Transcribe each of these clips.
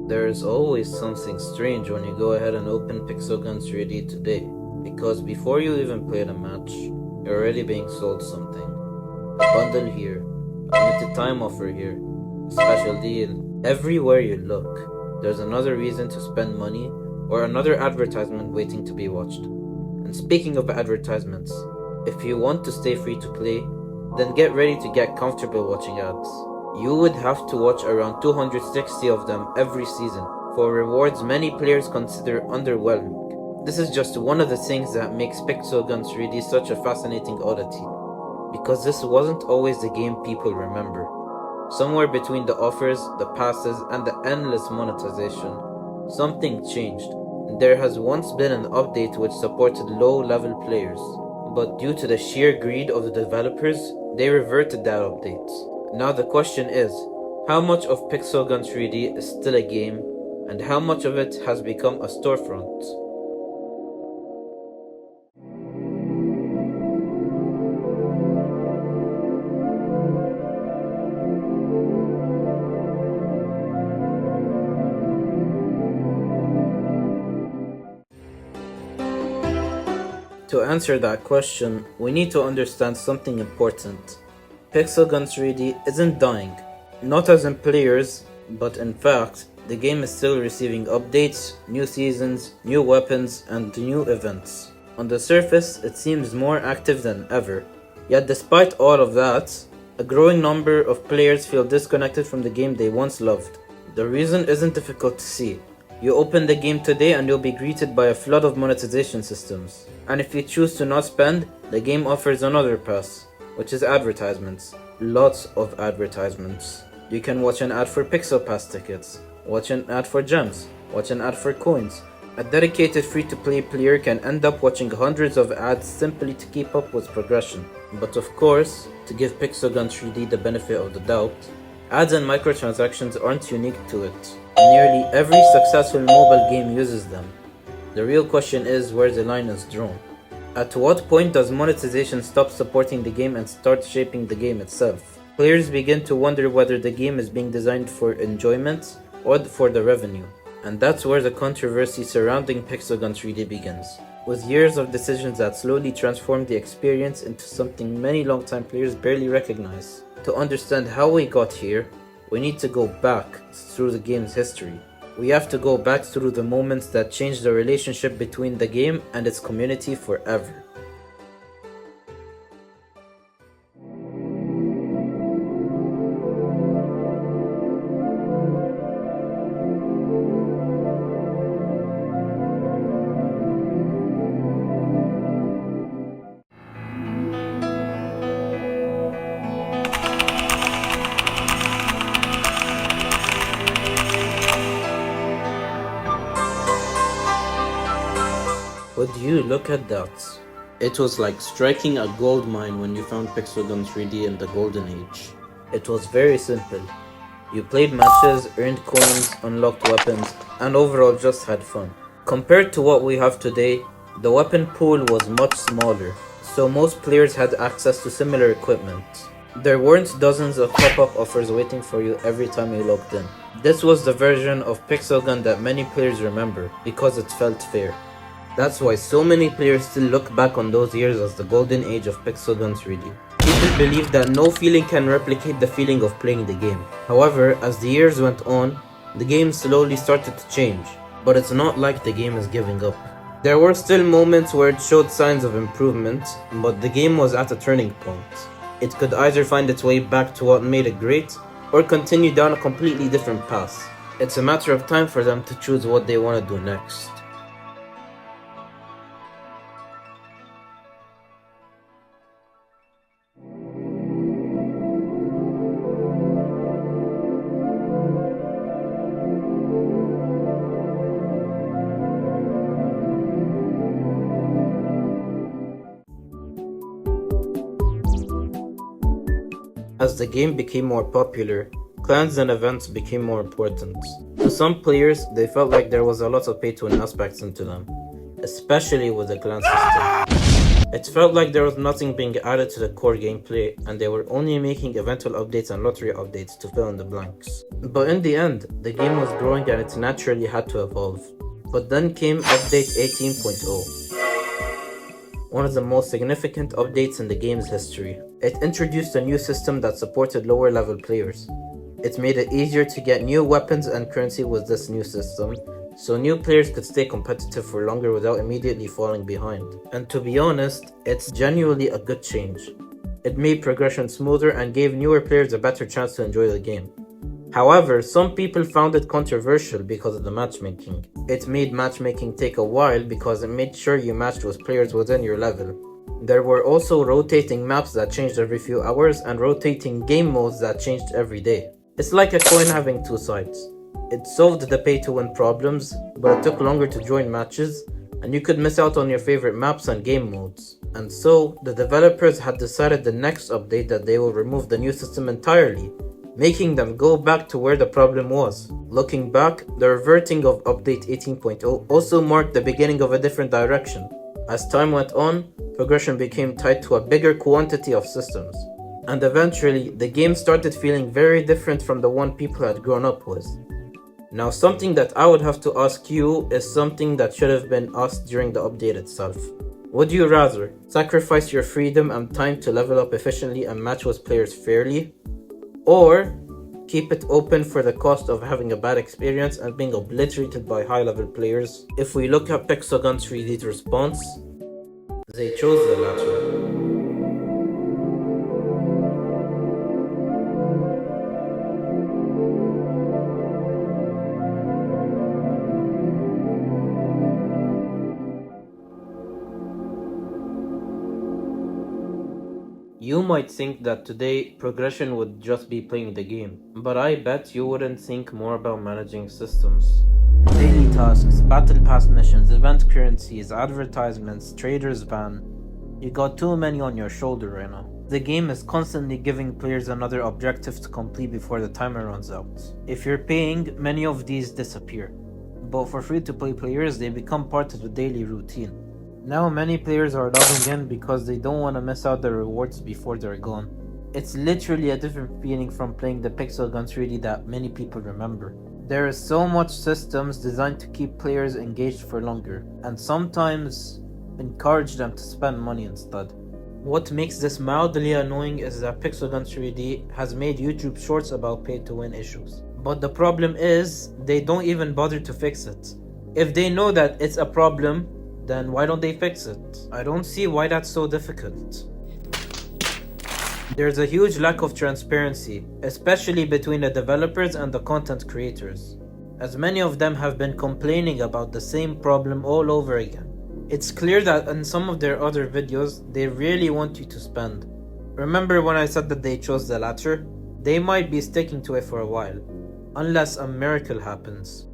There's always something strange when you go ahead and open Pixelgun 3D today, because before you even play the match, you're already being sold something. A bundle here, a limited time offer here, a special deal. Everywhere you look, there's another reason to spend money or another advertisement waiting to be watched. And speaking of advertisements, if you want to stay free to play, then get ready to get comfortable watching ads. You would have to watch around 260 of them every season for rewards many players consider underwhelming. This is just one of the things that makes Pixelgun 3D such a fascinating oddity, because this wasn't always the game people remember. Somewhere between the offers, the passes, and the endless monetization, something changed. There has once been an update which supported low-level players, but due to the sheer greed of the developers, they reverted that update. Now the question is, how much of Pixelgun 3D is still a game, and how much of it has become a storefront? To answer that question, we need to understand something important. Pixelgun 3D isn't dying, not as in players, but in fact, the game is still receiving updates, new seasons, new weapons, and new events. On the surface, it seems more active than ever. Yet despite all of that, a growing number of players feel disconnected from the game they once loved. The reason isn't difficult to see. You open the game today and you'll be greeted by a flood of monetization systems. And if you choose to not spend, the game offers another pass, which is advertisements. Lots of advertisements. You can watch an ad for Pixel Pass tickets, watch an ad for gems, watch an ad for coins. A dedicated free-to-play player can end up watching hundreds of ads simply to keep up with progression. But of course, to give Pixelgun 3D the benefit of the doubt, ads and microtransactions aren't unique to it. Nearly every successful mobile game uses them. The real question is where the line is drawn. At what point does monetization stop supporting the game and start shaping the game itself? Players begin to wonder whether the game is being designed for enjoyment or for the revenue. And that's where the controversy surrounding Pixelgun 3D begins. With years of decisions that slowly transformed the experience into something many longtime players barely recognize. To understand how we got here, we need to go back through the game's history. We have to go back through the moments that changed the relationship between the game and its community forever. Would you look at that? It was like striking a gold mine when you found Pixelgun 3D in the golden age. It was very simple. You played matches, earned coins, unlocked weapons, and overall just had fun. Compared to what we have today, the weapon pool was much smaller, so most players had access to similar equipment. There weren't dozens of pop-up offers waiting for you every time you logged in. This was the version of Pixelgun that many players remember, because it felt fair. That's why so many players still look back on those years as the golden age of Pixelgun 3D. People believe that no feeling can replicate the feeling of playing the game. However, as the years went on, the game slowly started to change, but it's not like the game is giving up. There were still moments where it showed signs of improvement, but the game was at a turning point. It could either find its way back to what made it great, or continue down a completely different path. It's a matter of time for them to choose what they want to do next. As the game became more popular, clans and events became more important. To some players, they felt like there was a lot of pay-to-win aspects into them, especially with the clan system. It felt like there was nothing being added to the core gameplay, and they were only making eventual updates and lottery updates to fill in the blanks. But in the end, the game was growing and it naturally had to evolve. But then came update 18.0. One of the most significant updates in the game's history. It introduced a new system that supported lower level players. It made it easier to get new weapons and currency with this new system, so new players could stay competitive for longer without immediately falling behind. And to be honest, it's genuinely a good change. It made progression smoother and gave newer players a better chance to enjoy the game. However, some people found it controversial because of the matchmaking. It made matchmaking take a while because it made sure you matched with players within your level. There were also rotating maps that changed every few hours and rotating game modes that changed every day. It's like a coin having two sides. It solved the pay-to-win problems, but it took longer to join matches, and you could miss out on your favorite maps and game modes. And so, the developers had decided the next update that they will remove the new system entirely, making them go back to where the problem was. Looking back, the reverting of update 18.0 also marked the beginning of a different direction. As time went on, progression became tied to a bigger quantity of systems. And eventually, the game started feeling very different from the one people had grown up with. Now, something that I would have to ask you is something that should have been asked during the update itself. Would you rather sacrifice your freedom and time to level up efficiently and match with players fairly? Or keep it open for the cost of having a bad experience and being obliterated by high-level players? If we look at Pixelgun 3D's response, they chose the latter. You might think that today progression would just be playing the game, but I bet you wouldn't think more about managing systems. Daily tasks, battle pass missions, event currencies, advertisements, traders ban. You got too many on your shoulder right now. The game is constantly giving players another objective to complete before the timer runs out. If you're paying, many of these disappear. But for free-to-play players, they become part of the daily routine. Now many players are logging in because they don't want to miss out the rewards before they're gone. It's literally a different feeling from playing the Pixelgun 3D that many people remember. There is so much systems designed to keep players engaged for longer, and sometimes encourage them to spend money instead. What makes this mildly annoying is that Pixelgun 3D has made YouTube shorts about pay-to-win issues. But the problem is, they don't even bother to fix it. If they know that it's a problem, then why don't they fix it? I don't see why that's so difficult. There's a huge lack of transparency, especially between the developers and the content creators, as many of them have been complaining about the same problem all over again. It's clear that in some of their other videos, they really want you to spend. Remember when I said that they chose the latter? They might be sticking to it for a while, unless a miracle happens.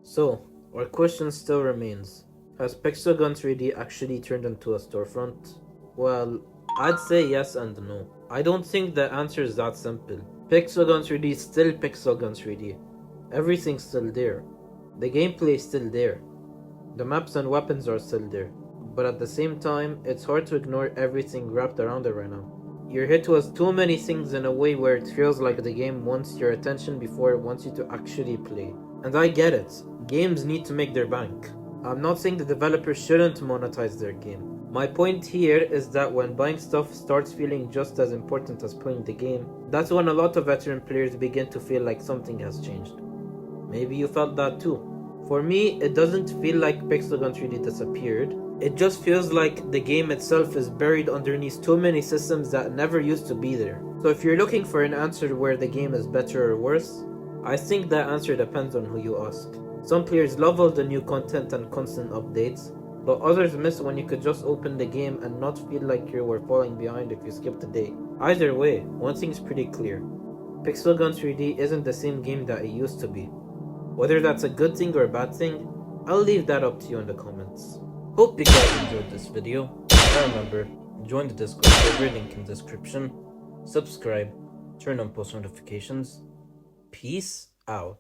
So, our question still remains. Has Pixelgun 3D actually turned into a storefront? Well, I'd say yes and no. I don't think the answer is that simple. Pixelgun 3D is still Pixelgun 3D. Everything's still there. The gameplay is still there. The maps and weapons are still there. But at the same time, it's hard to ignore everything wrapped around it right now. You're hit with too many things in a way where it feels like the game wants your attention before it wants you to actually play. And I get it. Games need to make their bank. I'm not saying the developers shouldn't monetize their game. My point here is that when buying stuff starts feeling just as important as playing the game, that's when a lot of veteran players begin to feel like something has changed. Maybe you felt that too. For me, it doesn't feel like Pixelgun 3D disappeared. It just feels like the game itself is buried underneath too many systems that never used to be there. So if you're looking for an answer where the game is better or worse, I think that answer depends on who you ask. Some players love all the new content and constant updates, but others miss when you could just open the game and not feel like you were falling behind if you skipped a day. Either way, one thing is pretty clear. Pixel Gun 3D isn't the same game that it used to be. Whether that's a good thing or a bad thing, I'll leave that up to you in the comments. Hope you guys enjoyed this video. And remember, join the Discord server, link in description. Subscribe, turn on post notifications. Peace out.